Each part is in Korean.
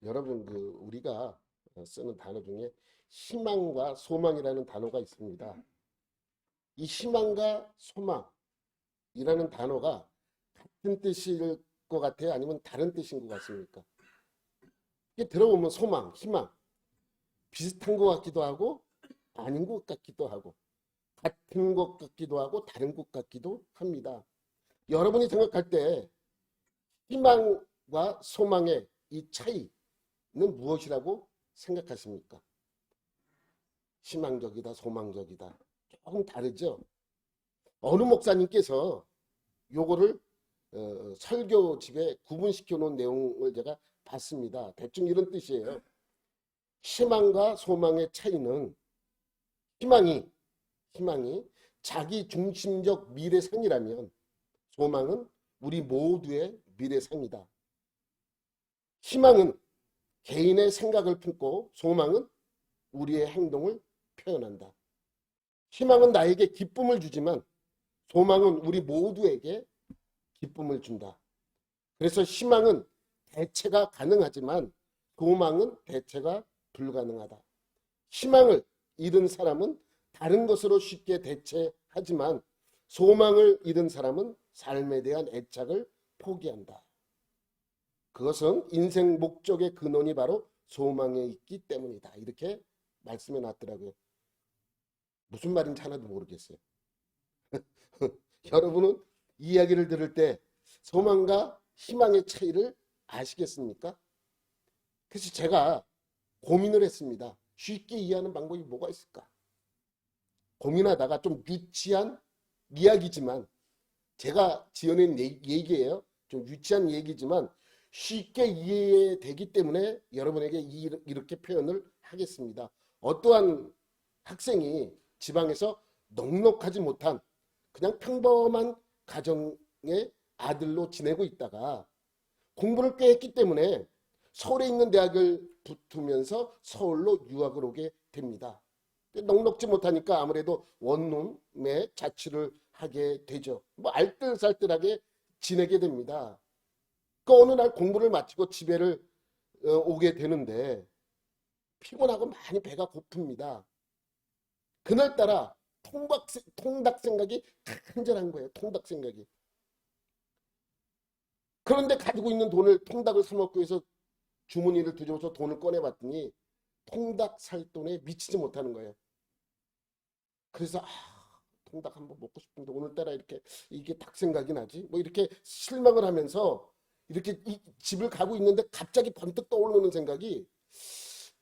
여러분 우리가 쓰는 단어 중에 희망과 소망이라는 단어가 있습니다. 이 희망과 소망이라는 단어가 같은 뜻일 것 같아요? 아니면 다른 뜻인 것 같습니까? 이게 들어보면 소망, 희망 비슷한 것 같기도 하고 아닌 것 같기도 하고 같은 것 같기도 하고 다른 것 같기도 합니다. 여러분이 생각할 때 희망과 소망의 이 차이는 무엇이라고 생각하십니까? 희망적이다, 소망적이다. 조금 다르죠? 어느 목사님께서 요거를 설교집에 구분시켜 놓은 내용을 제가 봤습니다. 대충 이런 뜻이에요. 희망과 소망의 차이는 희망이 자기 중심적 미래상이라면 소망은 우리 모두의 미래상이다. 희망은 개인의 생각을 품고 소망은 우리의 행동을 표현한다. 희망은 나에게 기쁨을 주지만 소망은 우리 모두에게 기쁨을 준다. 그래서 희망은 대체가 가능하지만 소망은 대체가 불가능하다. 희망을 잃은 사람은 다른 것으로 쉽게 대체하지만 소망을 잃은 사람은 삶에 대한 애착을 포기한다. 그것은 인생 목적의 근원이 바로 소망에 있기 때문이다. 이렇게 말씀해 놨더라고요. 무슨 말인지 하나도 모르겠어요. 여러분은 이 이야기를 들을 때 소망과 희망의 차이를 아시겠습니까? 그래서 제가 고민을 했습니다. 쉽게 이해하는 방법이 뭐가 있을까? 고민하다가 좀 유치한 이야기지만 제가 지어낸 얘기예요. 좀 유치한 얘기지만 쉽게 이해되기 때문에 여러분에게 이렇게 표현을 하겠습니다. 어떠한 학생이 지방에서 넉넉하지 못한 그냥 평범한 가정의 아들로 지내고 있다가 공부를 꽤 했기 때문에 서울에 있는 대학을 붙으면서 서울로 유학을 오게 됩니다. 넉넉지 못하니까 아무래도 원룸에 자취를 하게 되죠. 뭐 알뜰살뜰하게 지내게 됩니다. 그 어느 날 공부를 마치고 집에를 오게 되는데 피곤하고 많이 배가 고픕니다. 그날따라 통닭 생각이 간절한 거예요. 통닭 생각이. 그런데 가지고 있는 돈을 통닭을 사 먹기 위해서 주머니를 뒤져서 돈을 꺼내봤더니 통닭 살 돈에 미치지 못하는 거예요. 그래서 통닭 한번 먹고 싶은데 오늘따라 이게 닭 생각이 나지? 뭐 이렇게 실망을 하면서 이렇게 집을 가고 있는데 갑자기 번뜩 떠오르는 생각이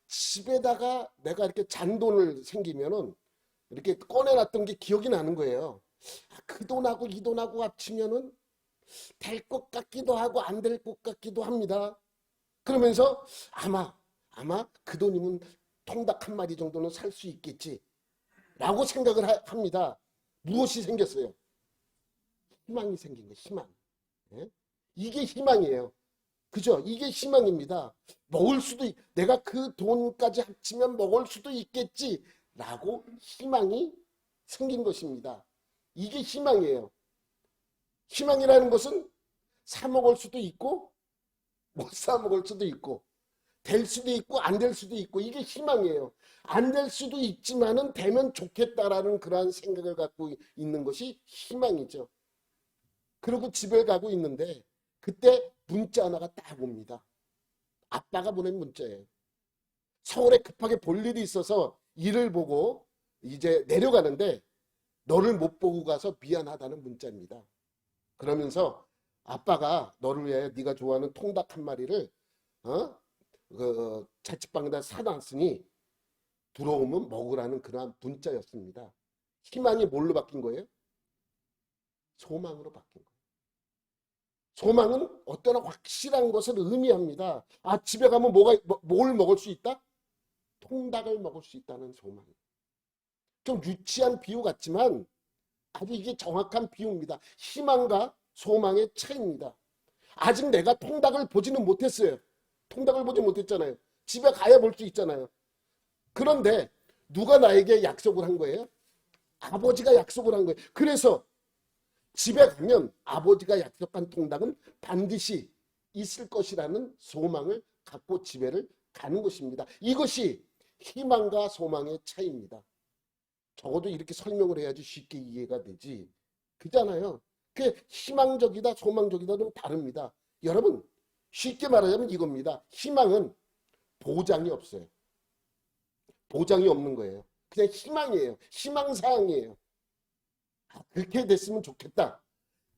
집에다가 내가 이렇게 잔돈을 생기면은 이렇게 꺼내놨던 게 기억이 나는 거예요. 그 돈하고 이 돈하고 합치면은 될 것 같기도 하고 안 될 것 같기도 합니다. 그러면서 아마 그 돈이면 통닭 한 마리 정도는 살 수 있겠지 라고 생각을 합니다. 무엇이 생겼어요? 희망이 생긴 거예요. 희망. 예? 이게 희망이에요. 그죠? 이게 희망입니다. 내가 그 돈까지 합치면 먹을 수도 있겠지 라고 희망이 생긴 것입니다. 이게 희망이에요. 희망이라는 것은 사 먹을 수도 있고 못 사 먹을 수도 있고 될 수도 있고 안 될 수도 있고 이게 희망이에요. 안 될 수도 있지만은 되면 좋겠다라는 그러한 생각을 갖고 있는 것이 희망이죠. 그리고 집에 가고 있는데 그때 문자 하나가 딱 옵니다. 아빠가 보낸 문자예요. 서울에 급하게 볼 일이 있어서 일을 보고 이제 내려가는데 너를 못 보고 가서 미안하다는 문자입니다. 그러면서 아빠가 너를 위해 네가 좋아하는 통닭 한 마리를 자취방에다 사놨으니 들어오면 먹으라는 그러한 문자였습니다. 희망이 뭘로 바뀐 거예요? 소망으로 바뀐 거예요. 소망은 어떤 확실한 것을 의미합니다. 집에 가면 뭘 먹을 수 있다? 통닭을 먹을 수 있다는 소망. 좀 유치한 비유 같지만 아주 이게 정확한 비유입니다. 희망과 소망의 차이입니다. 아직 내가 통닭을 보지는 못했어요. 통닭을 보지 못했잖아요. 집에 가야 볼 수 있잖아요. 그런데 누가 나에게 약속을 한 거예요? 아버지가 약속을 한 거예요. 그래서 집에 가면 아버지가 약속한 통닭은 반드시 있을 것이라는 소망을 갖고 집에를 가는 것입니다. 이것이 희망과 소망의 차이입니다. 적어도 이렇게 설명을 해야지 쉽게 이해가 되지. 그잖아요. 그 희망적이다, 소망적이다는 다릅니다. 여러분, 쉽게 말하자면 이겁니다. 희망은 보장이 없어요. 보장이 없는 거예요. 그냥 희망이에요. 희망사항이에요. 그렇게 됐으면 좋겠다.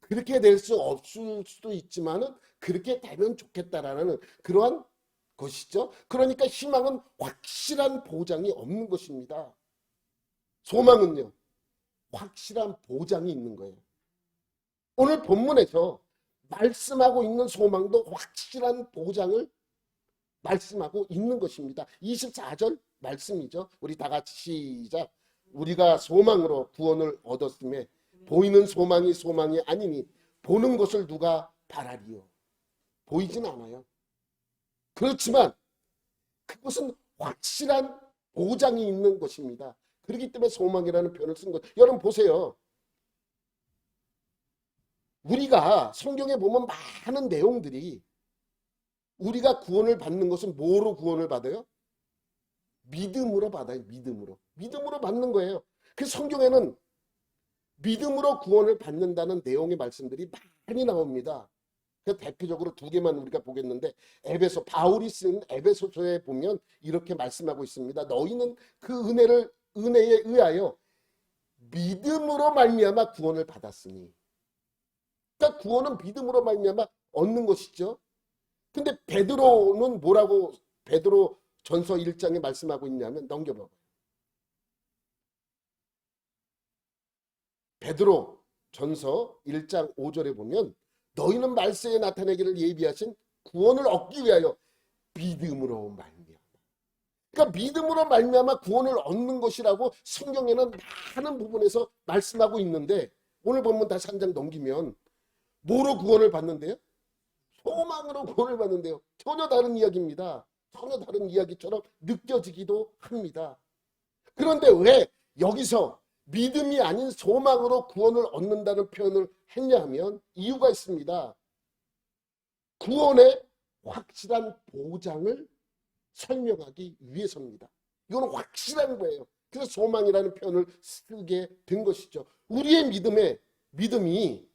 그렇게 될 수 없을 수도 있지만은 그렇게 되면 좋겠다라는 그러한 것이죠. 그러니까 희망은 확실한 보장이 없는 것입니다. 소망은요, 확실한 보장이 있는 거예요. 오늘 본문에서 말씀하고 있는 소망도 확실한 보장을 말씀하고 있는 것입니다. 24절 말씀이죠. 우리 다 같이 시작. 우리가 소망으로 구원을 얻었음에 보이는 소망이 소망이 아니니 보는 것을 누가 바라리요. 보이진 않아요. 그렇지만 그것은 확실한 보장이 있는 것입니다. 그렇기 때문에 소망이라는 표현을 쓴 것. 여러분 보세요. 우리가 성경에 보면 많은 내용들이 우리가 구원을 받는 것은 뭐로 구원을 받아요? 믿음으로 받아요. 믿음으로. 믿음으로 받는 거예요. 그 성경에는 믿음으로 구원을 받는다는 내용의 말씀들이 많이 나옵니다. 대표적으로 두 개만 우리가 보겠는데 에베소 바울이 쓴 에베소서에 보면 이렇게 말씀하고 있습니다. 너희는 그 은혜에 의하여 믿음으로 말미암아 구원을 받았으니. 그러니까 구원은 믿음으로 말미암아 얻는 것이죠. 근데 베드로는 뭐라고 베드로 전서 1장에 말씀하고 있냐면 넘겨봐봐요. 베드로 전서 1장 5절에 보면 너희는 말세에 나타내기를 예비하신 구원을 얻기 위하여 믿음으로 말미암아. 그러니까 믿음으로 말미암아 구원을 얻는 것이라고 성경에는 많은 부분에서 말씀하고 있는데 오늘 보면 다시 한 장 넘기면 뭐로 구원을 받는데요? 소망으로 구원을 받는데요. 전혀 다른 이야기입니다. 전혀 다른 이야기처럼 느껴지기도 합니다. 그런데 왜 여기서 믿음이 아닌 소망으로 구원을 얻는다는 표현을 했냐 하면 이유가 있습니다. 구원의 확실한 보장을 설명하기 위해서입니다. 이건 확실한 거예요. 그래서 소망이라는 표현을 쓰게 된 것이죠. 우리의 믿음이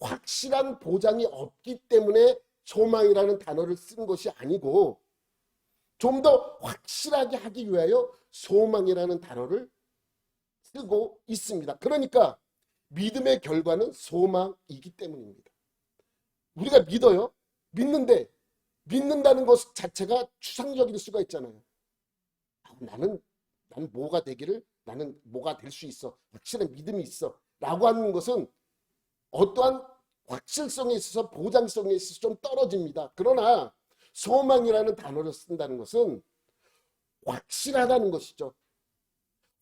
확실한 보장이 없기 때문에 소망이라는 단어를 쓴 것이 아니고 좀 더 확실하게 하기 위하여 소망이라는 단어를 쓰고 있습니다. 그러니까 믿음의 결과는 소망이기 때문입니다. 우리가 믿어요. 믿는데 믿는다는 것 자체가 추상적일 수가 있잖아요. 나는 뭐가 되기를 나는 뭐가 될 수 있어. 확실한 믿음이 있어. 라고 하는 것은 어떠한 확실성에 있어서 보장성에 있어서 좀 떨어집니다. 그러나 소망이라는 단어를 쓴다는 것은 확실하다는 것이죠.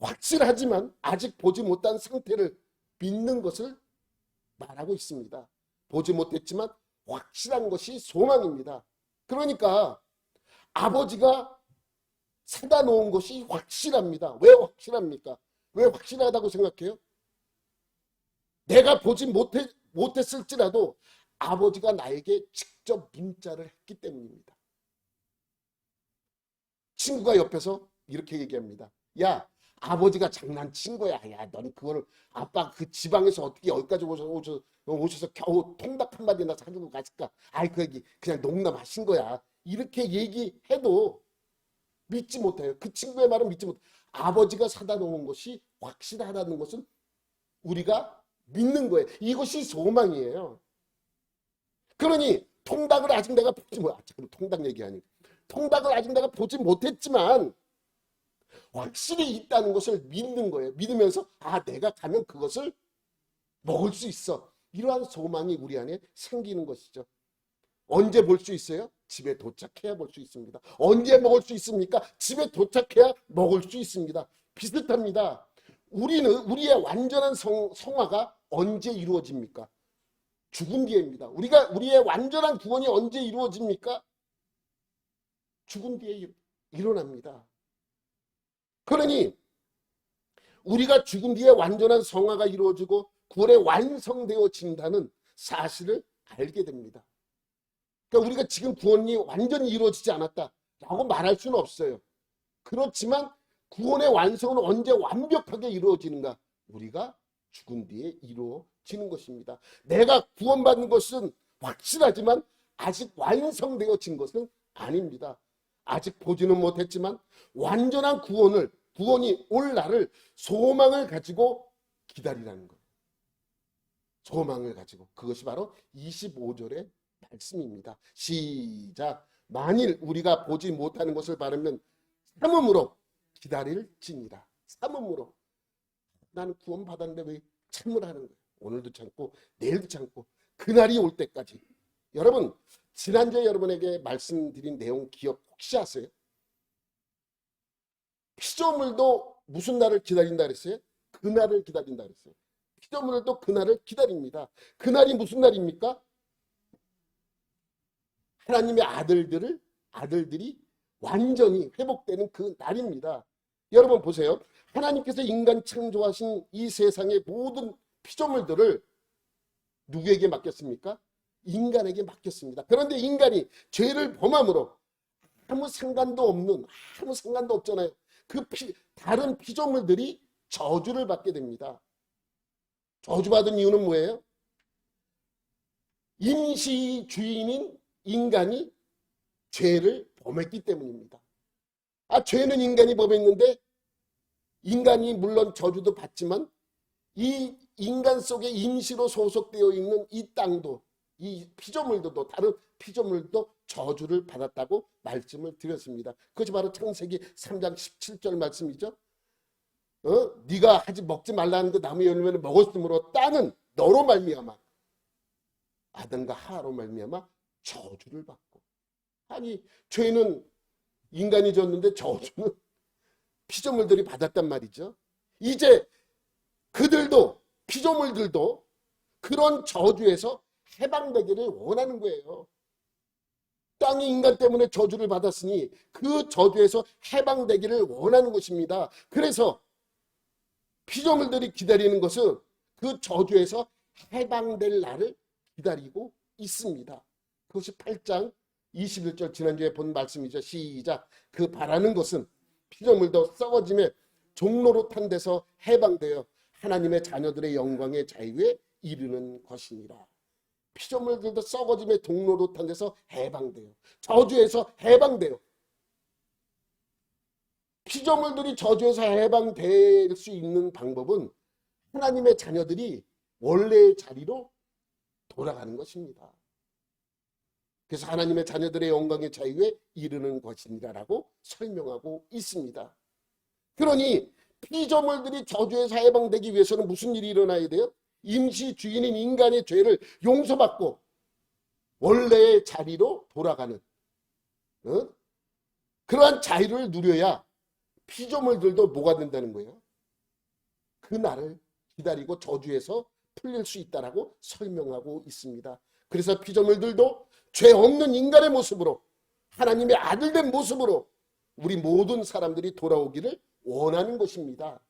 확실하지만 아직 보지 못한 상태를 믿는 것을 말하고 있습니다. 보지 못했지만 확실한 것이 소망입니다. 그러니까 아버지가 사다 놓은 것이 확실합니다. 왜 확실합니까? 왜 확실하다고 생각해요? 내가 보지 못했을지라도 아버지가 나에게 직접 문자를 했기 때문입니다. 친구가 옆에서 이렇게 얘기합니다. 야, 아버지가 장난친 거야. 야, 넌 그거를 아빠 그 지방에서 어떻게 여기까지 오셔서 겨우 통닭 한 마디나 사주고 갔을까? 아이, 그 얘기 그냥 농담하신 거야. 이렇게 얘기해도 믿지 못해요. 그 친구의 말은 믿지 못해요. 아버지가 사다 놓은 것이 확실하다는 것은 우리가 믿는 거예요. 이것이 소망이에요. 그러니 통닭을 아직 내가 보지 못, 통닭 얘기하니 통닭을 아직 내가 보지 못했지만 확실히 있다는 것을 믿는 거예요. 믿으면서 내가 가면 그것을 먹을 수 있어. 이러한 소망이 우리 안에 생기는 것이죠. 언제 볼 수 있어요? 집에 도착해야 볼 수 있습니다. 언제 먹을 수 있습니까? 집에 도착해야 먹을 수 있습니다. 비슷합니다. 우리의 완전한 성화가 언제 이루어집니까? 죽은 뒤에입니다. 우리의 완전한 구원이 언제 이루어집니까? 죽은 뒤에 일어납니다. 그러니 우리가 죽은 뒤에 완전한 성화가 이루어지고 구원이 완성되어진다는 사실을 알게 됩니다. 그러니까 우리가 지금 구원이 완전히 이루어지지 않았다라고 말할 수는 없어요. 그렇지만 구원의 완성은 언제 완벽하게 이루어지는가? 우리가 죽은 뒤에 이루어지는 것입니다. 내가 구원받는 것은 확실하지만 아직 완성되어진 것은 아닙니다. 아직 보지는 못했지만 완전한 구원이 올 날을 소망을 가지고 기다리라는 거예요. 소망을 가지고. 그것이 바로 25절의 말씀입니다. 시작. 만일 우리가 보지 못하는 것을 바라면 참음으로 기다릴지니라. 참음으로. 나는 구원 받았는데 왜 참으라는 거예요. 오늘도 참고 내일도 참고 그날이 올 때까지. 여러분, 지난주에 여러분에게 말씀드린 내용 기억 혹시 하세요? 피조물도 무슨 날을 기다린다 그랬어요? 그날을 기다린다 그랬어요. 피조물도 그날을 기다립니다. 그날이 무슨 날입니까? 하나님의 아들들이 완전히 회복되는 그 날입니다. 여러분 보세요. 하나님께서 인간 창조하신 이 세상의 모든 피조물들을 누구에게 맡겼습니까? 인간에게 맡겼습니다. 그런데 인간이 죄를 범함으로 아무 상관도 없잖아요. 다른 피조물들이 저주를 받게 됩니다. 저주받은 이유는 뭐예요? 임시 주인인 인간이 죄를 범했기 때문입니다. 죄는 인간이 범했는데 인간이 물론 저주도 받지만 이 인간 속에 임시로 소속되어 있는 이 땅도, 이 피조물들도, 다른 피조물도 저주를 받았다고 말씀을 드렸습니다. 그것이 바로 창세기 3장 17절 말씀이죠. 네가 먹지 말라는 그 나무 열매를 먹었으므로 땅은 너로 말미암아, 아담과 하와로 말미암아 저주를 받고. 아니, 죄는 인간이 졌는데 저주는 피조물들이 받았단 말이죠. 이제 그들도, 피조물들도 그런 저주에서 해방되기를 원하는 거예요. 땅이 인간 때문에 저주를 받았으니 그 저주에서 해방되기를 원하는 것입니다. 그래서 피조물들이 기다리는 것은 그 저주에서 해방될 날을 기다리고 있습니다. 그것이 8장 21절 지난주에 본 말씀이죠. 시작. 그 바라는 것은 피조물도 썩어짐에 종로로 탄 데서 해방되어 하나님의 자녀들의 영광의 자유에 이르는 것이니라. 피조물들도 썩어짐에 종로로 탄 데서 해방돼요. 저주에서 해방돼요. 피조물들이 저주에서 해방될 수 있는 방법은 하나님의 자녀들이 원래의 자리로 돌아가는 것입니다. 그래서 하나님의 자녀들의 영광의 자유에 이르는 것이니라라고 설명하고 있습니다. 그러니 피조물들이 저주에서 해방되기 위해서는 무슨 일이 일어나야 돼요? 임시 주인인 인간의 죄를 용서받고 원래의 자리로 돌아가는 그러한 자유를 누려야 피조물들도 뭐가 된다는 거예요? 그 날을 기다리고 저주에서 풀릴 수 있다라고 설명하고 있습니다. 그래서 피조물들도 죄 없는 인간의 모습으로, 하나님의 아들된 모습으로 우리 모든 사람들이 돌아오기를 원하는 것입니다.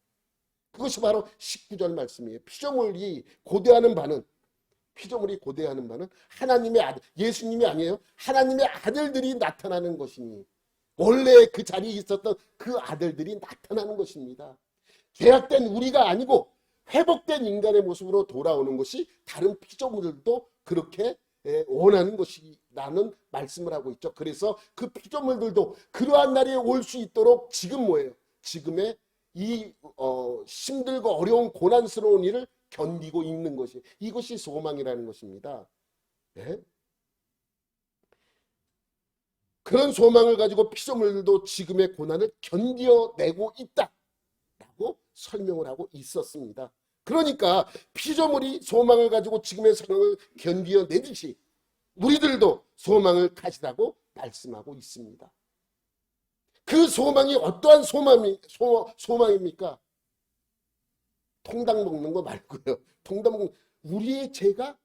그것이 바로 19절 말씀이에요. 피조물이 고대하는 바는 하나님의 아들, 예수님이 아니에요. 하나님의 아들들이 나타나는 것이니, 원래 그 자리에 있었던 그 아들들이 나타나는 것입니다. 죄악된 우리가 아니고 회복된 인간의 모습으로 돌아오는 것이 다른 피조물들도 그렇게 원하는 것이라는 말씀을 하고 있죠. 그래서 그 피조물들도 그러한 날이 올 수 있도록 지금 뭐예요? 지금의 이 힘들고 어려운 고난스러운 일을 견디고 있는 것이, 이것이 소망이라는 것입니다. 네? 그런 소망을 가지고 피조물들도 지금의 고난을 견뎌내고 있다라고 설명을 하고 있었습니다. 그러니까 피조물이 소망을 가지고 지금의 상황을 견뎌내듯이 우리들도 소망을 가지라고 말씀하고 있습니다. 그 소망이 어떠한 소망입니까? 통닭 먹는 거 말고요. 우리의 죄가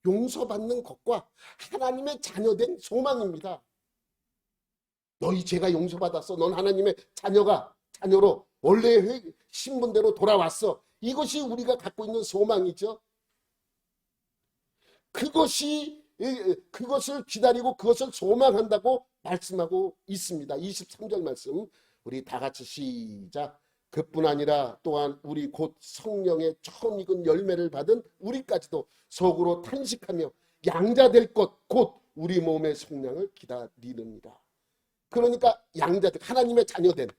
용서받는 것과 하나님의 자녀된 소망입니다. 너희 죄가 용서받았어. 넌 하나님의 자녀로 원래의 신분대로 돌아왔어. 이것이 우리가 갖고 있는 소망이죠. 그것이 그것을 기다리고 그것을 소망한다고 말씀하고 있습니다. 23절 말씀 우리 다 같이 시작. 그뿐 아니라 또한 우리 곧 성령의 처음 익은 열매를 받은 우리까지도 속으로 탄식하며 양자될 것 곧 우리 몸의 속량을 기다리느니라. 그러니까 양자들 하나님의 자녀된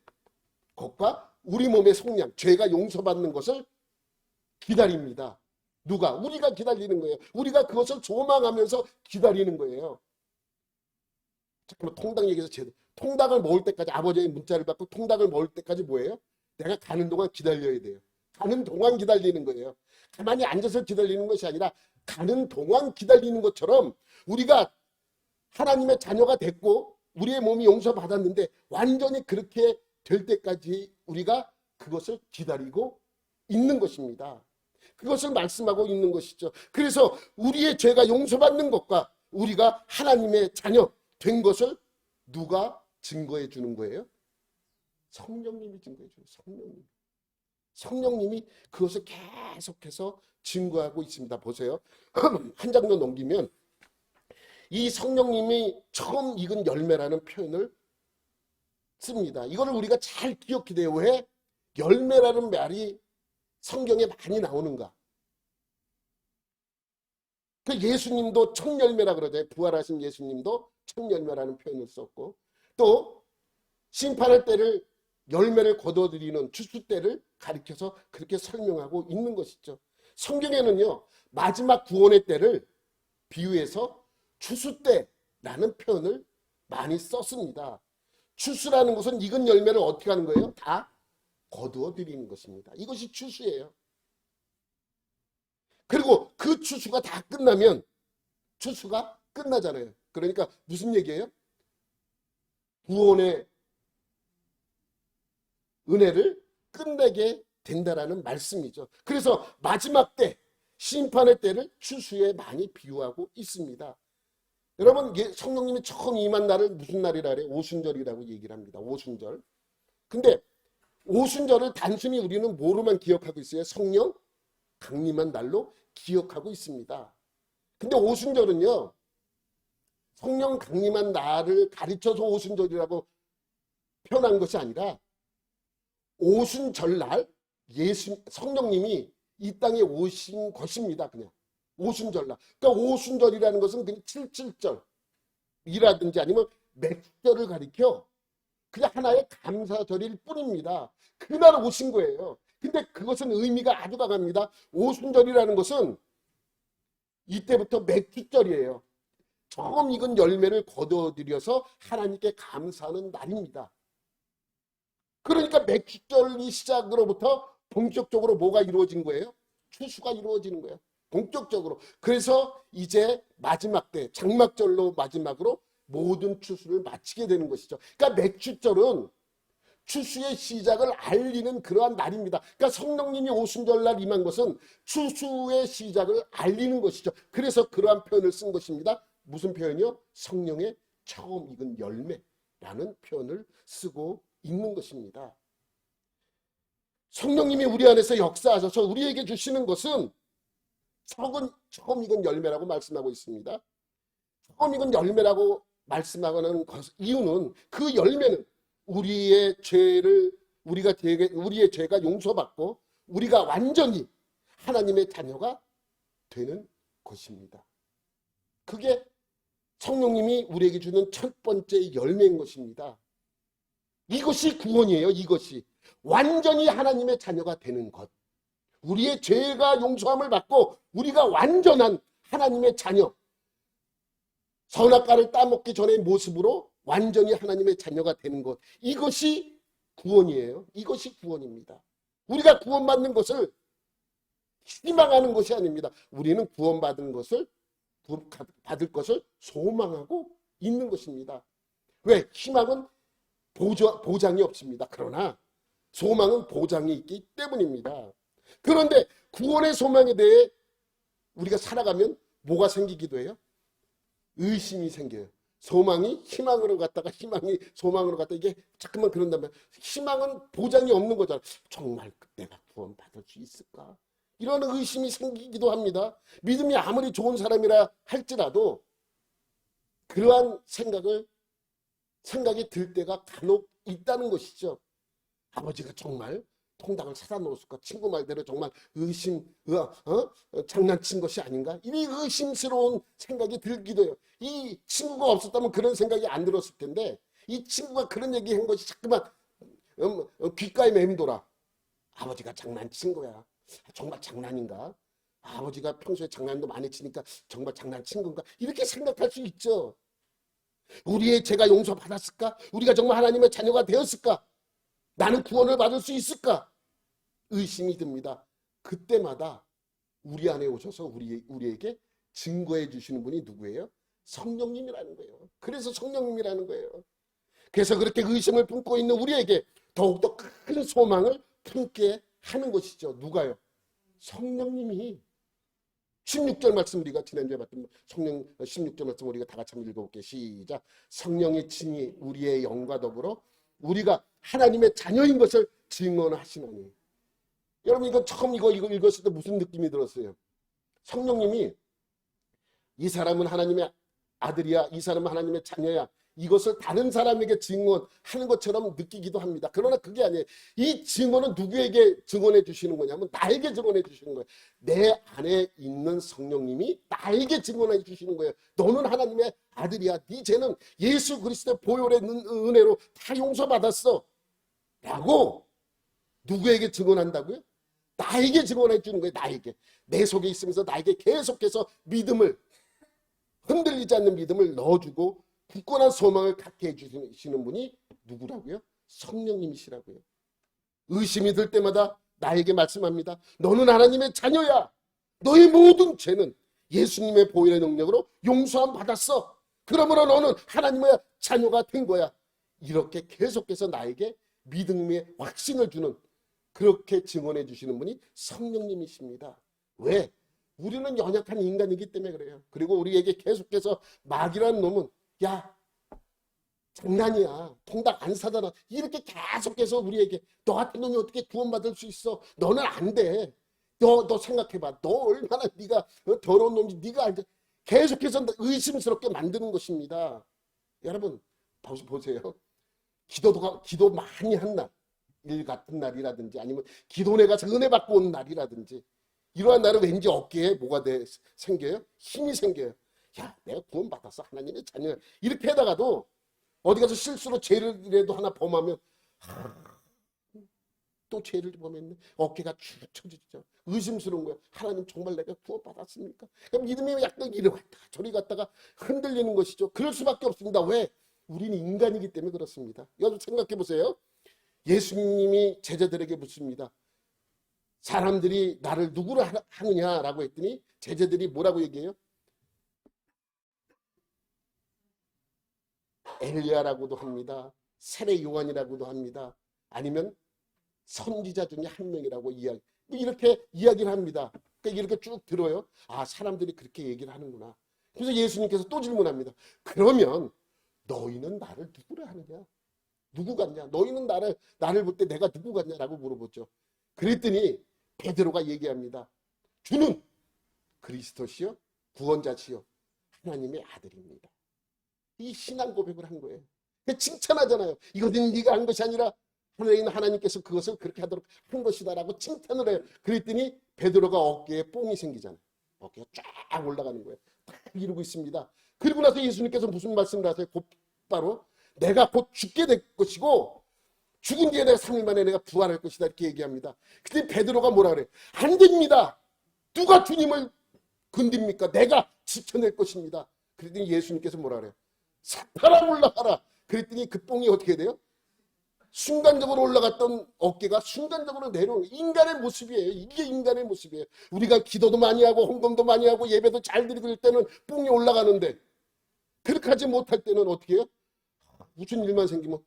것과 우리 몸의 속량, 죄가 용서받는 것을 기다립니다. 누가? 우리가 기다리는 거예요. 우리가 그것을 소망하면서 기다리는 거예요. 잠깐만 통닭 얘기해서 통닭을 먹을 때까지 아버지의 문자를 받고 통닭을 먹을 때까지 뭐예요? 내가 가는 동안 기다려야 돼요. 가는 동안 기다리는 거예요. 가만히 앉아서 기다리는 것이 아니라 가는 동안 기다리는 것처럼 우리가 하나님의 자녀가 됐고 우리의 몸이 용서받았는데 완전히 그렇게 될 때까지 우리가 그것을 기다리고 있는 것입니다. 그것을 말씀하고 있는 것이죠. 그래서 우리의 죄가 용서받는 것과 우리가 하나님의 자녀 된 것을 누가 증거해 주는 거예요? 성령님이 증거해 줘요. 성령님이 그것을 계속해서 증거하고 있습니다. 보세요. 한 장면 넘기면 이 성령님이 처음 익은 열매라는 표현을 씁니다. 이거를 우리가 잘 기억해야 돼요. 왜? 열매라는 말이 성경에 많이 나오는가? 그 예수님도 첫 열매라 그러죠. 부활하신 예수님도 첫 열매라는 표현을 썼고 또 심판할 때를 열매를 거둬들이는 추수 때를 가리켜서 그렇게 설명하고 있는 것이죠. 성경에는요. 마지막 구원의 때를 비유해서 추수 때라는 표현을 많이 썼습니다. 추수라는 것은 익은 열매를 어떻게 하는 거예요? 다 거두어 드리는 것입니다. 이것이 추수예요. 그리고 그 추수가 다 끝나면 추수가 끝나잖아요. 그러니까 무슨 얘기예요? 구원의 은혜를 끝내게 된다라는 말씀이죠. 그래서 마지막 때 심판의 때를 추수에 많이 비유하고 있습니다. 여러분 성령님이 처음 임한 날을 무슨 날이라 그래요? 오순절이라고 얘기를 합니다. 오순절. 근데 오순절을 단순히 우리는 뭐로만 기억하고 있어요? 성령 강림한 날로 기억하고 있습니다. 근데 오순절은요. 성령 강림한 날을 가르쳐서 오순절이라고 표현한 것이 아니라 오순절날 성령님이 이 땅에 오신 것입니다. 그냥 오순절날. 그러니까 오순절이라는 것은 그냥 7.7절이라든지 아니면 맥절을 가리켜 그냥 하나의 감사절일 뿐입니다. 그날 오신 거예요. 근데 그것은 의미가 아주 강합니다. 오순절이라는 것은 이때부터 맥주절이에요. 처음 익은 열매를 거둬들여서 하나님께 감사하는 날입니다. 그러니까 맥주절이 시작으로부터 본격적으로 뭐가 이루어진 거예요? 추수가 이루어지는 거예요. 본격적으로. 그래서 이제 마지막 때 장막절로 마지막으로 모든 추수를 마치게 되는 것이죠. 그러니까 맥주절은 추수의 시작을 알리는 그러한 날입니다. 그러니까 성령님이 오순절날 임한 것은 추수의 시작을 알리는 것이죠. 그래서 그러한 표현을 쓴 것입니다. 무슨 표현이요? 성령의 처음 익은 열매라는 표현을 쓰고 있는 것입니다. 성령님이 우리 안에서 역사하셔서 우리에게 주시는 것은 처음 익은 열매라고 말씀하고 있습니다. 처음 익은 열매라고 말씀하는 이유는 그 열매는 우리의 죄가 용서받고 우리가 완전히 하나님의 자녀가 되는 것입니다. 그게 성령님이 우리에게 주는 첫 번째 열매인 것입니다. 이것이 구원이에요. 이것이 완전히 하나님의 자녀가 되는 것. 우리의 죄가 용서함을 받고 우리가 완전한 하나님의 자녀, 선악과를 따먹기 전의 모습으로 완전히 하나님의 자녀가 되는 것. 이것이 구원이에요. 이것이 구원입니다. 우리가 구원받는 것을 희망하는 것이 아닙니다. 우리는 구원받을 것을 소망하고 있는 것입니다. 왜? 희망은 보장이 없습니다. 그러나 소망은 보장이 있기 때문입니다. 그런데 구원의 소망에 대해 우리가 살아가면 뭐가 생기기도 해요? 의심이 생겨요. 소망이 희망으로 갔다가 희망이 소망으로 갔다가 이게 자꾸만 그런다면 희망은 보장이 없는 거잖아. 정말 내가 구원받을 수 있을까? 이런 의심이 생기기도 합니다. 믿음이 아무리 좋은 사람이라 할지라도 그러한 생각이 들 때가 간혹 있다는 것이죠. 아버지가 정말 통닭을 사다 놓았을까? 친구 말대로 정말 장난친 것이 아닌가? 이 의심스러운 생각이 들기도 해요. 이 친구가 없었다면 그런 생각이 안 들었을 텐데 이 친구가 그런 얘기한 것이 자꾸만 귓가에 맴돌아. 아버지가 장난친 거야. 정말 장난인가? 아버지가 평소에 장난도 많이 치니까 정말 장난친 건가? 이렇게 생각할 수 있죠. 우리의 죄가 용서받았을까? 우리가 정말 하나님의 자녀가 되었을까? 나는 구원을 받을 수 있을까? 의심이 듭니다. 그때마다 우리 안에 오셔서 우리에게 증거해 주시는 분이 누구예요? 성령님이라는 거예요. 그래서 성령님이라는 거예요. 그래서 그렇게 의심을 품고 있는 우리에게 더욱더 큰 소망을 품게 하는 것이죠. 누가요? 성령님이. 16절 말씀 우리가 지난주에 봤던 성령 16절 말씀 우리가 다 같이 한번 읽어볼게요. 시작. 성령이 친히 우리의 영과 더불어 우리가 하나님의 자녀인 것을 증언하시나니. 여러분 이거 처음 이거 읽었을 때 무슨 느낌이 들었어요? 성령님이 이 사람은 하나님의 아들이야, 이 사람은 하나님의 자녀야, 이것을 다른 사람에게 증언하는 것처럼 느끼기도 합니다. 그러나 그게 아니에요. 이 증언은 누구에게 증언해 주시는 거냐면 나에게 증언해 주시는 거예요. 내 안에 있는 성령님이 나에게 증언해 주시는 거예요. 너는 하나님의 아들이야. 네 죄는 예수 그리스도의 보혈의 은혜로 다 용서받았어. 라고 누구에게 증언한다고요? 나에게 증언해 주는 거예요. 나에게. 내 속에 있으면서 나에게 계속해서 믿음을, 흔들리지 않는 믿음을 넣어주고 굳건한 소망을 갖게 해주시는 분이 누구라고요? 성령님이시라고요. 의심이 들 때마다 나에게 말씀합니다. 너는 하나님의 자녀야. 너의 모든 죄는 예수님의 보혈의 능력으로 용서함 받았어. 그러므로 너는 하나님의 자녀가 된 거야. 이렇게 계속해서 나에게 믿음의 확신을 주는, 그렇게 증언해 주시는 분이 성령님이십니다. 왜? 우리는 연약한 인간이기 때문에 그래요. 그리고 우리에게 계속해서 마귀라는 놈은 야 장난이야, 통닭 안 사잖아, 이렇게 계속해서 우리에게 너 같은 놈이 어떻게 구원받을 수 있어, 너는 안 돼, 너 생각해봐, 너 얼마나 네가 더러운 놈인지 네가 알지, 계속해서 의심스럽게 만드는 것입니다. 여러분 보세요. 기도 많이 한 날, 일 같은 날이라든지 아니면 기도원에 가서 은혜 받고 온 날이라든지 이러한 날은 왠지 어깨에 뭐가 생겨요? 힘이 생겨요. 야, 내가 구원받았어, 하나님의 자녀, 이렇게 하다가도 어디 가서 실수로 죄를이라도 하나 범하면 또 죄를 범했네. 어깨가 축 처지죠. 의심스러운 거야. 하나님 정말 내가 구원받았습니까? 그럼 믿음이 약간 이리 갔다가 저리 갔다가 흔들리는 것이죠. 그럴 수밖에 없습니다. 왜? 우리는 인간이기 때문에 그렇습니다. 여러분 생각해 보세요. 예수님이 제자들에게 묻습니다. 사람들이 나를 누구로 하느냐라고 했더니 제자들이 뭐라고 얘기해요? 엘리야라고도 합니다. 세례 요한이라고도 합니다. 아니면 선지자 중에 한 명이라고 이렇게 이야기를 합니다. 그러니까 이렇게 쭉 들어요. 아, 사람들이 그렇게 얘기를 하는구나. 그래서 예수님께서 또 질문합니다. 그러면 너희는 나를 누구라 하느냐? 누구 같냐? 너희는 나를 볼 때 내가 누구 같냐라고 물어보죠. 그랬더니 베드로가 얘기합니다. 주는 그리스도시요 구원자시요 하나님의 아들입니다. 이 신앙 고백을 한 거예요. 칭찬하잖아요. 이것은 네가 한 것이 아니라 하늘에 있는 하나님께서 그것을 그렇게 하도록 한 것이다라고 칭찬을 해요. 그랬더니 베드로가 어깨에 뽕이 생기잖아요. 어깨가 쫙 올라가는 거예요. 딱 이루고 있습니다. 그리고 나서 예수님께서 무슨 말씀을 하세요? 곧바로 내가 곧 죽게 될 것이고 죽은 뒤에 내가 3일 만에 내가 부활할 것이다, 이렇게 얘기합니다. 그때 베드로가 뭐라 그래요? 안 됩니다. 누가 주님을 건듭니까? 내가 지켜낼 것입니다. 그랬더니 예수님께서 뭐라 그래요? 사탄아 올라가라. 그랬더니 그 뽕이 어떻게 돼요? 순간적으로 올라갔던 어깨가 순간적으로 내려오는 인간의 모습이에요. 이게 인간의 모습이에요. 우리가 기도도 많이 하고 헌금도 많이 하고 예배도 잘 드릴 때는 뽕이 올라가는데 그렇게 하지 못할 때는 어떻게 해요? 무슨 일만 생기면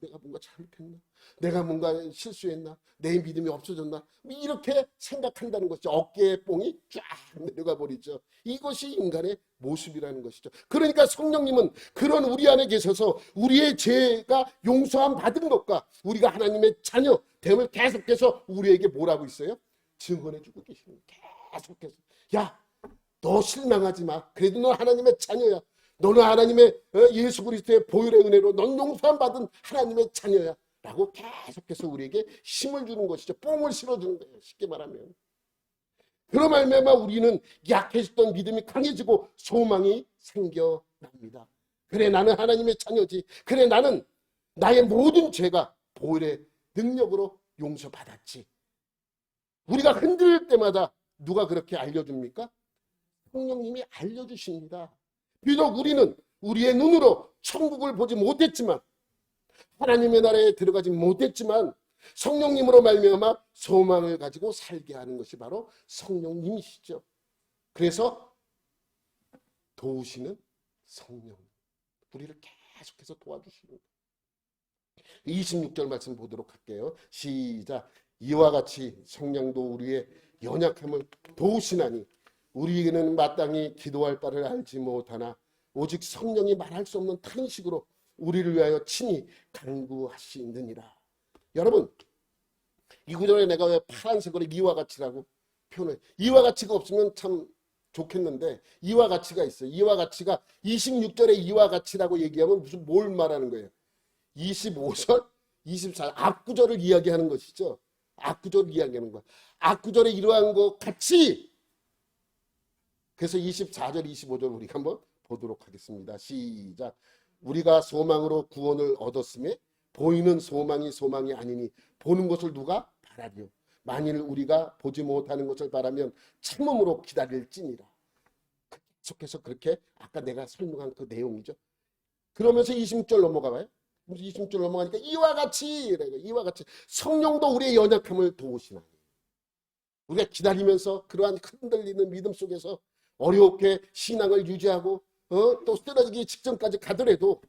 내가 뭔가 잘못했나? 내가 뭔가 실수했나? 내 믿음이 없어졌나? 이렇게 생각한다는 것이죠. 어깨에 뽕이 쫙 내려가 버리죠. 이것이 인간의 모습이라는 것이죠. 그러니까 성령님은 그런 우리 안에 계셔서 우리의 죄가 용서함 받은 것과 우리가 하나님의 자녀 됨을 계속해서 우리에게 뭐라고 있어요? 증언해주고 계시는 거예요. 계속해서 야, 너 실망하지 마. 그래도 너 하나님의 자녀야. 너는 하나님의 예수 그리스도의 보혈의 은혜로 넌 용서함 받은 하나님의 자녀야 라고 계속해서 우리에게 힘을 주는 것이죠. 뽕을 실어주는 거예요. 쉽게 말하면. 그로 말미암아 우리는 약해졌던 믿음이 강해지고 소망이 생겨납니다. 그래, 나는 하나님의 자녀지. 그래, 나는 나의 모든 죄가 보혈의 능력으로 용서받았지. 우리가 흔들릴 때마다 누가 그렇게 알려줍니까? 성령님이 알려주십니다. 비록 우리는 우리의 눈으로 천국을 보지 못했지만, 하나님의 나라에 들어가지 못했지만 성령님으로 말미암아 소망을 가지고 살게 하는 것이 바로 성령님이시죠. 그래서 도우시는 성령, 우리를 계속해서 도와주시는 거예요. 26절 말씀 보도록 할게요. 시작. 이와 같이 성령도 우리의 연약함을 도우시나니 우리에게는 마땅히 기도할 바를 알지 못하나 오직 성령이 말할 수 없는 탄식으로 우리를 위하여 친히 간구하시느니라. 여러분, 이 구절에 내가 왜 파란색으로 이와 같이라고 표현해? 이와 같이가 없으면 참 좋겠는데 이와 같이가 있어요. 이와 같이가 26절에 이와 같이라고 얘기하면 무슨 뭘 말하는 거예요? 25절, 24절 앞구절을 이야기하는 것이죠. 앞구절을 이야기하는 거야. 앞구절에 이러한 것 같이. 그래서 24절, 25절 우리가 한번 보도록 하겠습니다. 시작. 우리가 소망으로 구원을 얻었음에 보이는 소망이 소망이 아니니 보는 것을 누가 바라리요. 만일 우리가 보지 못하는 것을 바라면 참음으로 기다릴지니라. 계속해서 그렇게 아까 내가 설명한 그 내용이죠. 그러면서 26절 넘어가 봐요. 26절 넘어가니까 이와 같이 성령도 우리의 연약함을 도우시나니. 우리가 기다리면서 그러한 흔들리는 믿음 속에서 어렵게 신앙을 유지하고 또 쓰러지기 직전까지 가더라도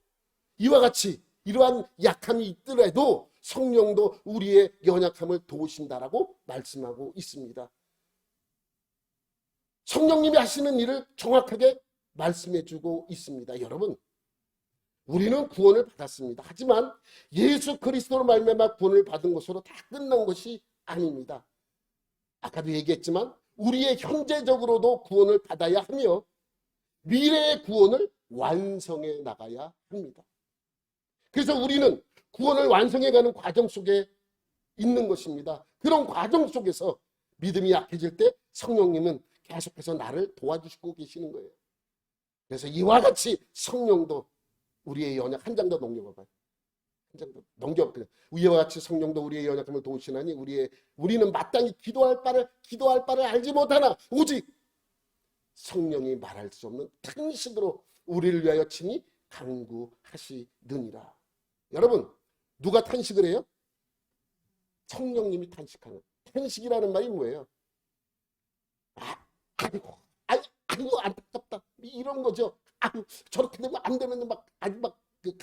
이와 같이 이러한 약함이 있더라도 성령도 우리의 연약함을 도우신다라고 말씀하고 있습니다. 성령님이 하시는 일을 정확하게 말씀해주고 있습니다. 여러분, 우리는 구원을 받았습니다. 하지만 예수 그리스도로 말미암아 구원을 받은 것으로 다 끝난 것이 아닙니다. 아까도 얘기했지만 우리의 현재적으로도 구원을 받아야 하며 미래의 구원을 완성해 나가야 합니다. 그래서 우리는 구원을 완성해가는 과정 속에 있는 것입니다. 그런 과정 속에서 믿음이 약해질 때 성령님은 계속해서 나를 도와주시고 계시는 거예요. 그래서 이와 같이 성령도 우리의 연약, 한 장 더 넘겨봐봐요. 한 장 더 넘겨봐요. 이와 같이 성령도 우리의 연약함을 도우시나니 우리는 마땅히 기도할 바를 알지 못하나 오직 성령이 말할 수 없는 탄식으로 우리를 위하여 친히 간구하시느니라. 여러분, 누가 탄식을 해요? 성령님이 탄식하는. 탄식이라는 말이 뭐예요? 아이고 안타깝다 이런 거죠. 아유, 저렇게 되면 안 되는데 아주 그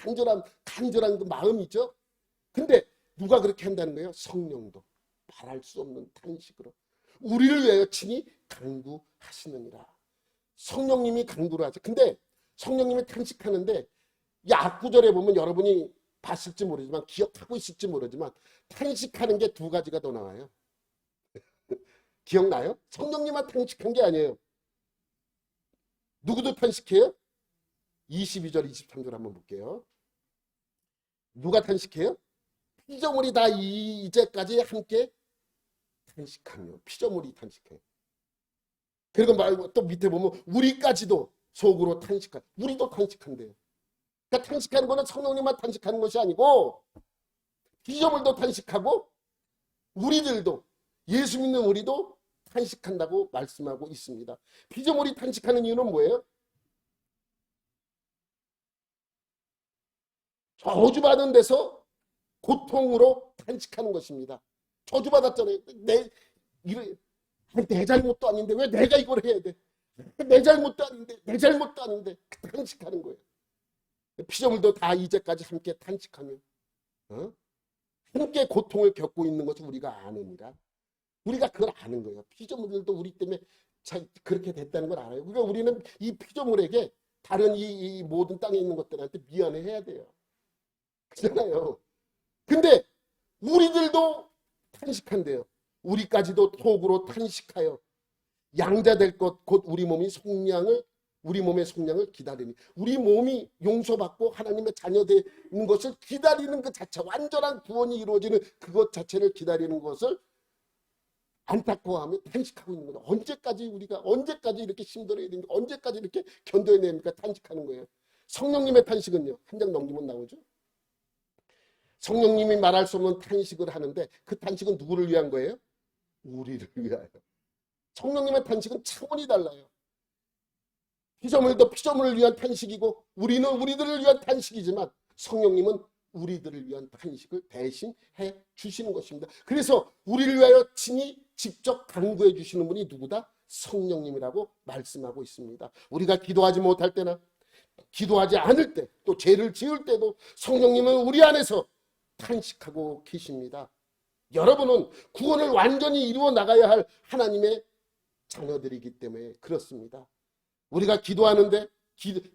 간절한 그 마음이죠. 근데 누가 그렇게 한다는 거예요? 성령도 말할 수 없는 탄식으로 우리를 위하여 친히 간구하시느니라. 성령님이 간구를 하죠. 근데 성령님이 탄식하는데 이 앞구절에 보면 여러분이 봤을지 모르지만 기억하고 있을지 모르지만 탄식하는 게 두 가지가 더 나와요. 기억나요? 성령님만 탄식한 게 아니에요. 누구도 탄식해요? 22절 23절 한번 볼게요. 누가 탄식해요? 피조물이 다 이제까지 함께 탄식하며. 피조물이 탄식해요. 그리고 말고 또 밑에 보면 우리까지도 속으로 탄식한. 우리도 탄식한대요. 그러니까 탄식하는 거는 성령님만 탄식하는 것이 아니고 피조물도 탄식하고 우리들도 예수 믿는 우리도 탄식한다고 말씀하고 있습니다. 피조물이 탄식하는 이유는 뭐예요? 저주받은 데서 고통으로 탄식하는 것입니다. 저주받았잖아요. 내 잘못도 아닌데 왜 내가 이걸 해야 돼? 내 잘못도 아닌데 탄식하는 거예요. 피조물도 다 이제까지 함께 탄식하며 함께 고통을 겪고 있는 것을 우리가 아느니라. 우리가 그걸 아는 거예요. 피조물들도 우리 때문에 그렇게 됐다는 걸 알아요. 그러니까 우리는 이 피조물에게 다른 이 모든 땅에 있는 것들한테 미안해해야 돼요. 그렇잖아요. 근데 우리들도 탄식한대요. 우리까지도 속으로 탄식하여 양자 될 것 곧 우리 몸이 속량을 우리 몸의 속량을 기다리니, 우리 몸이 용서받고 하나님의 자녀되는 것을 기다리는 그 자체, 완전한 구원이 이루어지는 그것 자체를 기다리는 것을 안타까워하며 탄식하고 있는 거죠. 언제까지 우리가 언제까지 이렇게 힘들어야 됩니까? 언제까지 이렇게 견뎌야 됩니까? 탄식하는 거예요. 성령님의 탄식은요, 한 장 넘기면 나오죠. 성령님이 말할 수 없는 탄식을 하는데 그 탄식은 누구를 위한 거예요? 우리를 위하여. 성령님의 탄식은 차원이 달라요. 피조물도 피조물을 위한 탄식이고 우리는 우리들을 위한 탄식이지만 성령님은 우리들을 위한 탄식을 대신해 주시는 것입니다. 그래서 우리를 위하여 친히 직접 간구해 주시는 분이 누구다? 성령님이라고 말씀하고 있습니다. 우리가 기도하지 못할 때나 기도하지 않을 때, 또 죄를 지을 때도 성령님은 우리 안에서 탄식하고 계십니다. 여러분은 구원을 완전히 이루어 나가야 할 하나님의 자녀들이기 때문에 그렇습니다. 우리가 기도하는데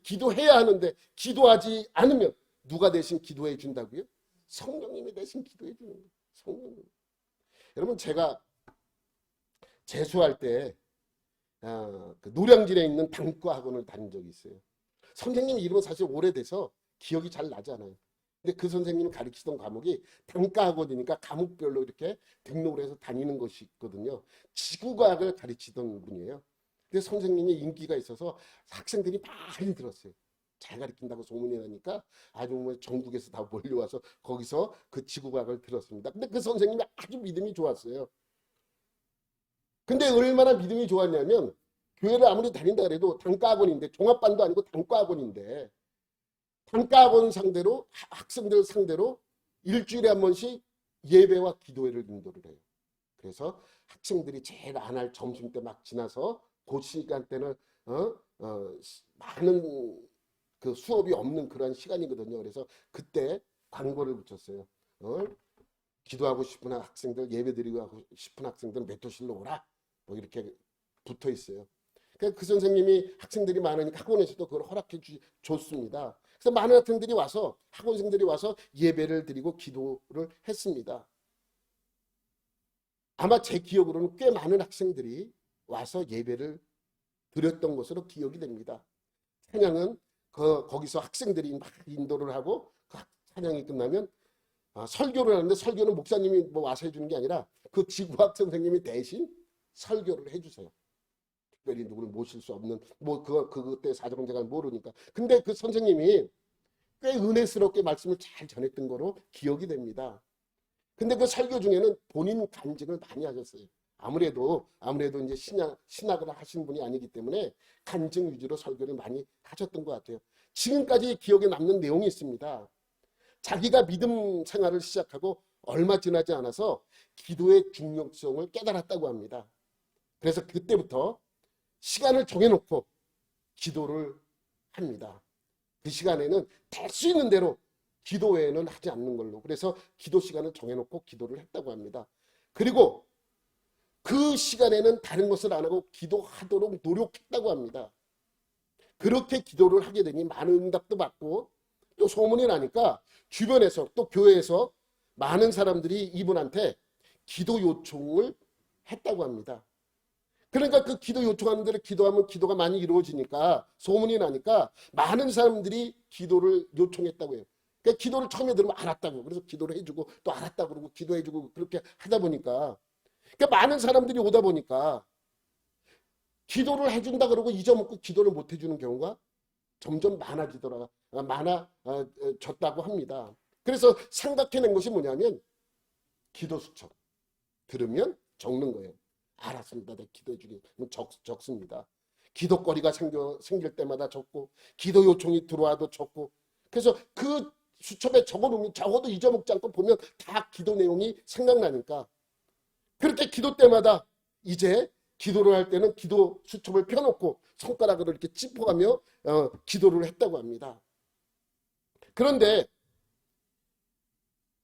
기도해야 하는데 기도하지 않으면 누가 대신 기도해 준다고요? 성령님이 대신 기도해 주는 거예요. 성령님. 여러분, 제가 재수할 때 그 노량진에 있는 단과 학원을 다닌 적이 있어요. 선생님 이름은 사실 오래돼서 기억이 잘 나지 않아요. 근데 그 선생님이 가르치던 과목이 단과 학원이니까 과목별로 이렇게 등록을 해서 다니는 것이 있거든요. 지구과학을 가르치던 분이에요. 근데 선생님이 인기가 있어서 학생들이 많이 들었어요. 잘 가르친다고 소문이 나니까 아주 뭐 전국에서 다 몰려와서 거기서 그 지구과학을 들었습니다. 근데 그 선생님이 아주 믿음이 좋았어요. 근데 얼마나 믿음이 좋았냐면 교회를 아무리 다닌다 그래도 단과학원인데, 종합반도 아니고 단과학원인데, 단과학원 상대로 학생들 상대로 일주일에 한 번씩 예배와 기도회를 인도를 해요. 그래서 학생들이 제일 안 할 점심 때 막 지나서 그 시간대는 많은 그 수업이 없는 그런 시간이거든요. 그래서 그때 광고를 붙였어요. 기도하고 싶은 학생들, 예배드리고 싶은 학생들 메토실로 오라. 뭐 이렇게 붙어 있어요. 그 선생님이 학생들이 많으니까 학원에서도 그걸 허락해 줬습니다. 그래서 많은 학생들이 와서, 학원생들이 와서 예배를 드리고 기도를 했습니다. 아마 제 기억으로는 꽤 많은 학생들이 와서 예배를 드렸던 것으로 기억이 됩니다. 찬양은 거기서 학생들이 막 인도를 하고 그 찬양이 끝나면 설교를 하는데, 설교는 목사님이 뭐 와서 해주는 게 아니라 그 지구학 선생님이 대신 설교를 해주세요. 특별히 누구를 모실 수 없는, 뭐 그때 사정은 제가 모르니까. 근데 그 선생님이 꽤 은혜스럽게 말씀을 잘 전했던 거로 기억이 됩니다. 근데 그 설교 중에는 본인 간증을 많이 하셨어요. 아무래도 이제 신학을 하신 분이 아니기 때문에 간증 위주로 설교를 많이 하셨던 것 같아요. 지금까지 기억에 남는 내용이 있습니다. 자기가 믿음 생활을 시작하고 얼마 지나지 않아서 기도의 중요성을 깨달았다고 합니다. 그래서 그때부터 시간을 정해놓고 기도를 합니다. 그 시간에는 될 수 있는 대로 기도 외에는 하지 않는 걸로. 그래서 기도 시간을 정해놓고 기도를 했다고 합니다. 그리고 그 시간에는 다른 것을 안 하고 기도하도록 노력했다고 합니다. 그렇게 기도를 하게 되니 많은 응답도 받고, 또 소문이 나니까 주변에서 또 교회에서 많은 사람들이 이분한테 기도 요청을 했다고 합니다. 그러니까 그 기도 요청하는 대로 기도하면 기도가 많이 이루어지니까, 소문이 나니까 많은 사람들이 기도를 요청했다고 해요. 그러니까 기도를 처음에 들으면 알았다고, 그래서 기도를 해주고 또 알았다고 그러고 기도해주고 그렇게 하다 보니까, 그러니까 많은 사람들이 오다 보니까 기도를 해준다 그러고 잊어먹고 기도를 못 해주는 경우가 점점 많아졌다고 합니다. 그래서 생각해낸 것이 뭐냐면 기도 수첩 들으면 적는 거예요. 알았습니다. 내가 기도해 주기 적습니다. 기도거리가 생길 때마다 적고, 기도 요청이 들어와도 적고, 그래서 그 수첩에 적어놓으면 적어도 잊어먹지 않고 보면 다 기도 내용이 생각나니까, 그렇게 기도 때마다 이제 기도를 할 때는 기도 수첩을 펴놓고 손가락으로 이렇게 짚어가며 기도를 했다고 합니다. 그런데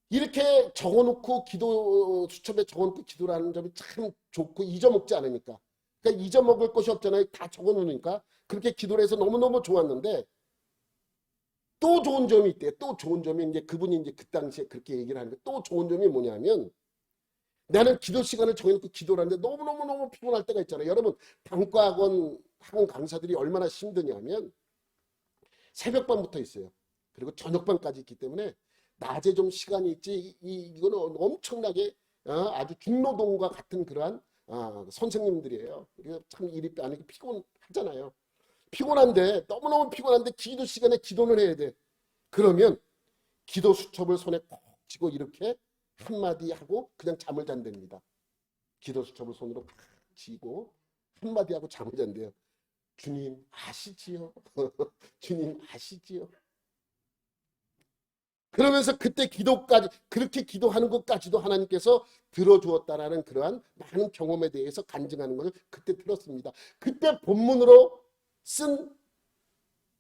이렇게 적어놓고 기도 수첩에 적어놓고 기도를 하는 점이 참 좋고, 잊어먹지 않으니까. 그러니까 잊어먹을 것이 없잖아요. 다 적어놓으니까. 그렇게 기도를 해서 너무너무 좋았는데, 또 좋은 점이 있대요. 또 좋은 점이, 이제 그분이 이제 그 당시에 그렇게 얘기를 하는데, 또 좋은 점이 뭐냐면, 나는 기도 시간을 정해놓고 기도를 하는데 너무너무 피곤할 때가 있잖아요. 여러분, 단과학원 학원 강사들이 얼마나 힘드냐면 새벽반부터 있어요. 그리고 저녁반까지 있기 때문에 낮에 좀 시간이 있지 이거는 엄청나게 아주 중노동과 같은 그러한 선생님들이에요. 이게 참 일이 아니고 피곤하잖아요. 피곤한데 너무너무 피곤한데 기도 시간에 기도를 해야 돼. 그러면 기도 수첩을 손에 콕 쥐고 이렇게 한마디 하고 그냥 잠을 잔답니다. 기도 수첩을 손으로 팍 쥐고 한마디 하고 잠을 잔대요. 주님 아시지요? 주님 아시지요? 그러면서 그때 기도까지 그렇게 기도하는 것까지도 하나님께서 들어주었다라는 그러한 많은 경험에 대해서 간증하는 것을 그때 들었습니다. 그때 본문으로 쓴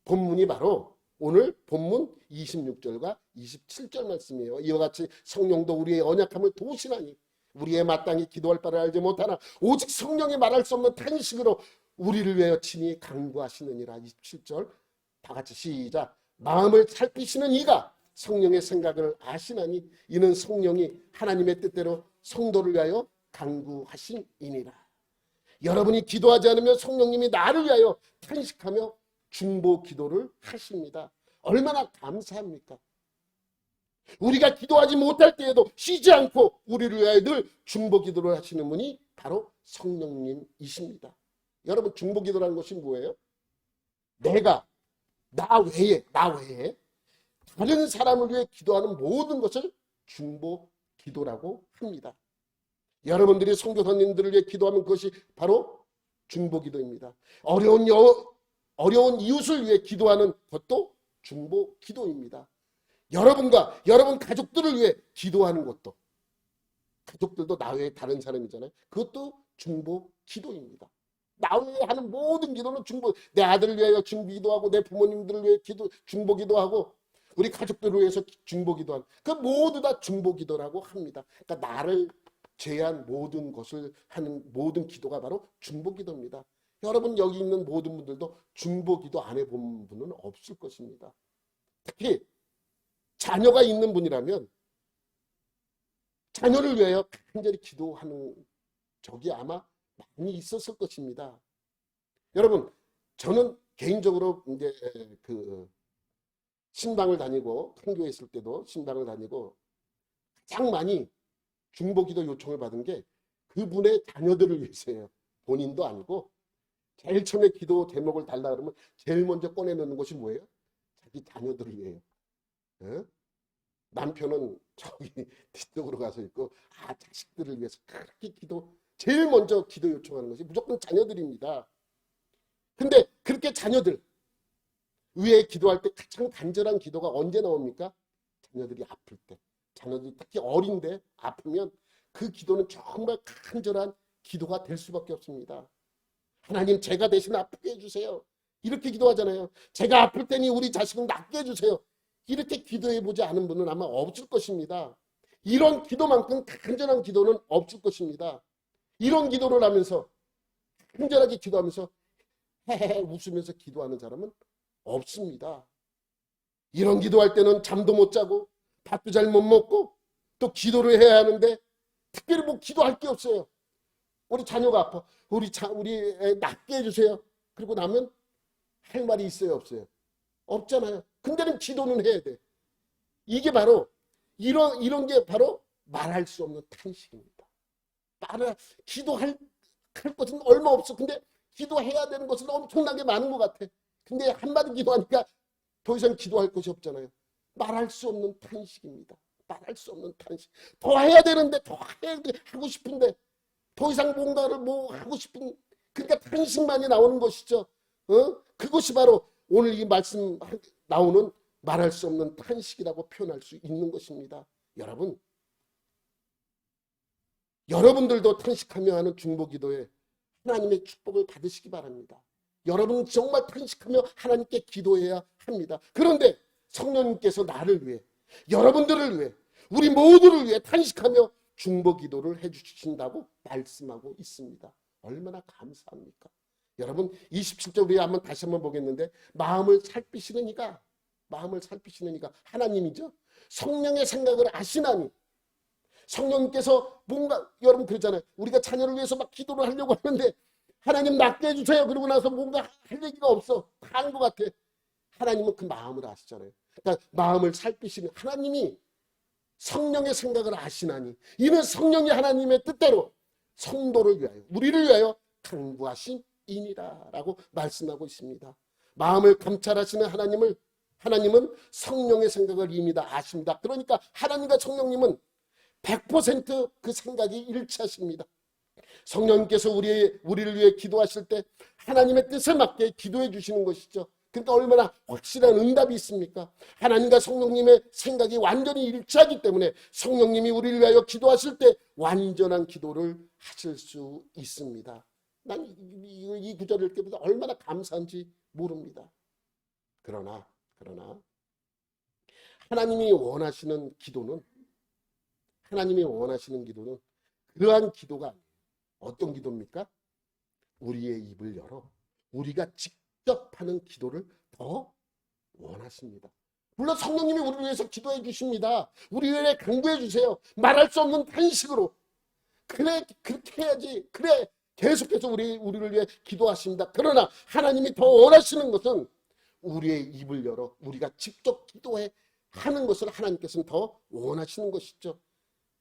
본문이 바로 오늘 본문 26절과 27절 말씀이에요. 이와 같이 성령도 우리의 언약함을 도우시나니 우리의 마땅히 기도할 바를 알지 못하나 오직 성령이 말할 수 없는 탄식으로 우리를 위하여 친히 간구하시느니라. 27절 다 같이 시작. 마음을 살피시는 이가 성령의 생각을 아시나니 이는 성령이 하나님의 뜻대로 성도를 위하여 간구하심이니라. 여러분이 기도하지 않으면 성령님이 나를 위하여 탄식하며 중보 기도를 하십니다. 얼마나 감사합니까? 우리가 기도하지 못할 때에도 쉬지 않고 우리를 위하여 늘 중보 기도를 하시는 분이 바로 성령님이십니다. 여러분 중보 기도라는 것이 뭐예요? 나 외에 다른 사람을 위해 기도하는 모든 것을 중보 기도라고 합니다. 여러분들이 선교사님들을 위해 기도하면 그것이 바로 중보 기도입니다. 어려운 이웃을 위해 기도하는 것도 중보 기도입니다. 여러분과 여러분 가족들을 위해 기도하는 것도, 가족들도 나 외에 다른 사람이잖아요. 그것도 중보 기도입니다. 나 외에 하는 모든 기도는 중보, 내 아들을 위하여 중보 기도하고 내 부모님들을 위해 중보 기도하고 우리 가족들을 위해서 중보 기도하는 그 모두 다 중보 기도라고 합니다. 그러니까 나를 제한 모든 것을 하는 모든 기도가 바로 중보 기도입니다. 여러분 여기 있는 모든 분들도 중보 기도 안 해본 분은 없을 것입니다. 특히 자녀가 있는 분이라면 자녀를 위하여 간절히 기도하는 적이 아마 많이 있었을 것입니다. 여러분 저는 개인적으로 이제 신방을 다니고 큰 교회 있을 때도 신방을 다니고 가장 많이 중보기도 요청을 받은 게 그분의 자녀들을 위해서예요. 본인도 아니고 제일 처음에 기도 제목을 달라 그러면 제일 먼저 꺼내놓는 것이 뭐예요? 자기 자녀들을 위해요. 예? 남편은 저기 뒤쪽으로 가서 있고 자식들을 위해서 그렇게 제일 먼저 기도 요청하는 것이 무조건 자녀들입니다. 근데 그렇게 자녀들 위에 기도할 때 가장 간절한 기도가 언제 나옵니까? 자녀들이 아플 때. 자녀들이 특히 어린데 아프면 그 기도는 정말 간절한 기도가 될 수밖에 없습니다. 하나님 제가 대신 아프게 해주세요. 이렇게 기도하잖아요. 제가 아플 테니 우리 자식은 낫게 해주세요. 이렇게 기도해보지 않은 분은 아마 없을 것입니다. 이런 기도만큼 간절한 기도는 없을 것입니다. 이런 기도를 하면서 간절하게 기도하면서 헤헤 웃으면서 기도하는 사람은 없습니다. 이런 기도할 때는 잠도 못 자고 밥도 잘 못 먹고 또 기도를 해야 하는데 특별히 뭐 기도할 게 없어요. 우리 자녀가 아파. 우리 애 낫게 해주세요. 그리고 나면 할 말이 있어요 없어요? 없잖아요. 근데는 기도는 해야 돼. 이게 바로 이런 게 바로 말할 수 없는 탄식입니다. 기도할 것은 얼마 없어. 근데 기도해야 되는 것은 엄청나게 많은 것 같아. 근데 한마디 기도하니까 더 이상 기도할 것이 없잖아요. 말할 수 없는 탄식입니다. 말할 수 없는 탄식. 더 해야 되는데 더 하고 싶은데 더 이상 뭔가를 뭐 하고 싶은 그러니까 탄식만이 나오는 것이죠. 그것이 바로 오늘 이 말씀 나오는 말할 수 없는 탄식이라고 표현할 수 있는 것입니다. 여러분들도 탄식하며 하는 중보기도에 하나님의 축복을 받으시기 바랍니다. 여러분 정말 탄식하며 하나님께 기도해야 합니다. 그런데 성령님께서 나를 위해 여러분들을 위해 우리 모두를 위해 탄식하며 중보기도를 해주신다고 말씀하고 있습니다. 얼마나 감사합니까? 여러분 27절 우리 다시 한번 보겠는데 마음을 살피시는 이가 하나님이죠. 성령의 생각을 아시나니 성령님께서 뭔가 여러분 그러잖아요. 우리가 자녀를 위해서 막 기도를 하려고 하는데 하나님 낫게 해주세요. 그러고 나서 뭔가 할 얘기가 없어. 다 한 것 같아. 하나님은 그 마음을 아시잖아요. 그러니까 마음을 살피시는 하나님이 성령의 생각을 아시나니 이는 성령이 하나님의 뜻대로 성도를 위하여 우리를 위하여 강구하심이니라 라고 말씀하고 있습니다. 마음을 감찰하시는 하나님은 성령의 생각을 이미 다 아십니다. 그러니까 하나님과 성령님은 100% 생각이 일치하십니다. 성령님께서 우리를 위해 기도하실 때 하나님의 뜻에 맞게 기도해 주시는 것이죠. 그러니까 얼마나 확실한 응답이 있습니까? 하나님과 성령님의 생각이 완전히 일치하기 때문에 성령님이 우리를 위하여 기도하실 때 완전한 기도를 하실 수 있습니다. 난 이 구절을 읽으면서 얼마나 감사한지 모릅니다. 그러나 하나님이 원하시는 기도는 그러한 기도가 아니에요. 어떤 기도입니까? 우리의 입을 열어 우리가 직접 하는 기도를 더 원하십니다. 물론 성령님이 우리를 위해서 기도해 주십니다. 우리를 위해 강구해 주세요. 말할 수 없는 탄식으로. 그래, 그렇게 해야지. 그래, 계속해서 우리를 위해 기도하십니다. 그러나 하나님이 더 원하시는 것은 우리의 입을 열어 우리가 직접 기도해 하는 것을 하나님께서는 더 원하시는 것이죠.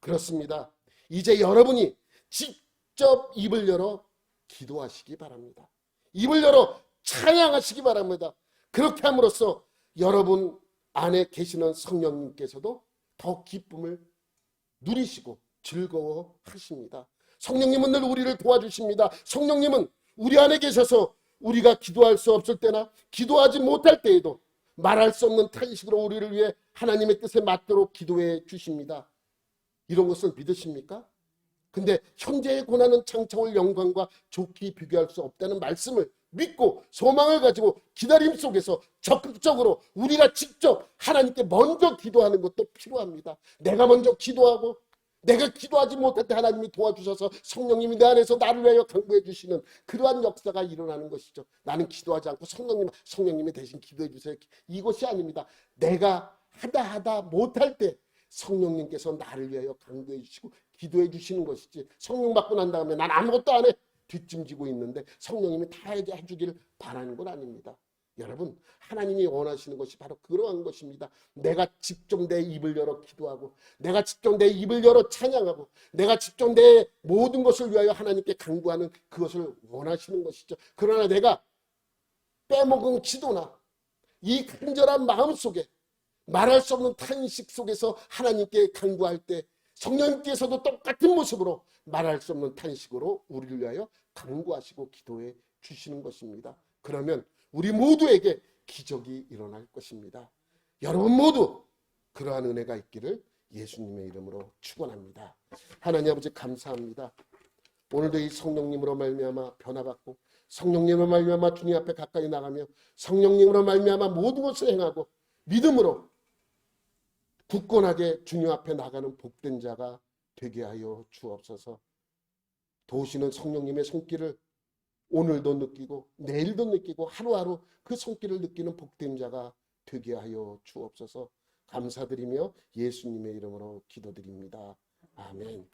그렇습니다. 이제 여러분이 직접 입을 열어 기도하시기 바랍니다. 입을 열어 찬양하시기 바랍니다. 그렇게 함으로써 여러분 안에 계시는 성령님께서도 더 기쁨을 누리시고 즐거워하십니다. 성령님은 늘 우리를 도와주십니다. 성령님은 우리 안에 계셔서 우리가 기도할 수 없을 때나 기도하지 못할 때에도 말할 수 없는 탄식으로 우리를 위해 하나님의 뜻에 맞도록 기도해 주십니다. 이런 것을 믿으십니까? 근데 현재의 고난은 장차 올 영광과 좋게 비교할 수 없다는 말씀을 믿고 소망을 가지고 기다림 속에서 적극적으로 우리가 직접 하나님께 먼저 기도하는 것도 필요합니다. 내가 먼저 기도하고 내가 기도하지 못할 때 하나님이 도와주셔서 성령님이 내 안에서 나를 위하여 강구해 주시는 그러한 역사가 일어나는 것이죠. 나는 기도하지 않고 성령님이 대신 기도해 주세요. 이것이 아닙니다. 내가 하다 못할 때 성령님께서 나를 위하여 강구해 주시고 기도해 주시는 것이지, 성령 받고 난 다음에 난 아무것도 안 해 뒷짐지고 있는데 성령님이 다 해주기를 바라는 건 아닙니다. 여러분, 하나님이 원하시는 것이 바로 그러한 것입니다. 내가 직접 내 입을 열어 기도하고 내가 직접 내 입을 열어 찬양하고 내가 직접 내 모든 것을 위하여 하나님께 간구하는 그것을 원하시는 것이죠. 그러나 내가 빼먹은 기도나 이 간절한 마음 속에 말할 수 없는 탄식 속에서 하나님께 간구할 때 성령님께서도 똑같은 모습으로 말할 수 없는 탄식으로 우리를 위하여 간구하시고 기도해 주시는 것입니다. 그러면 우리 모두에게 기적이 일어날 것입니다. 여러분 모두 그러한 은혜가 있기를 예수님의 이름으로 축원합니다. 하나님 아버지 감사합니다. 오늘도 이 성령님으로 말미암아 변화받고 성령님으로 말미암아 주님 앞에 가까이 나가며 성령님으로 말미암아 모든 것을 행하고 믿음으로 굳건하게 주님 앞에 나가는 복된 자가 되게 하여 주옵소서. 도우시는 성령님의 손길을 오늘도 느끼고 내일도 느끼고 하루하루 그 손길을 느끼는 복된 자가 되게 하여 주옵소서. 감사드리며 예수님의 이름으로 기도드립니다. 아멘.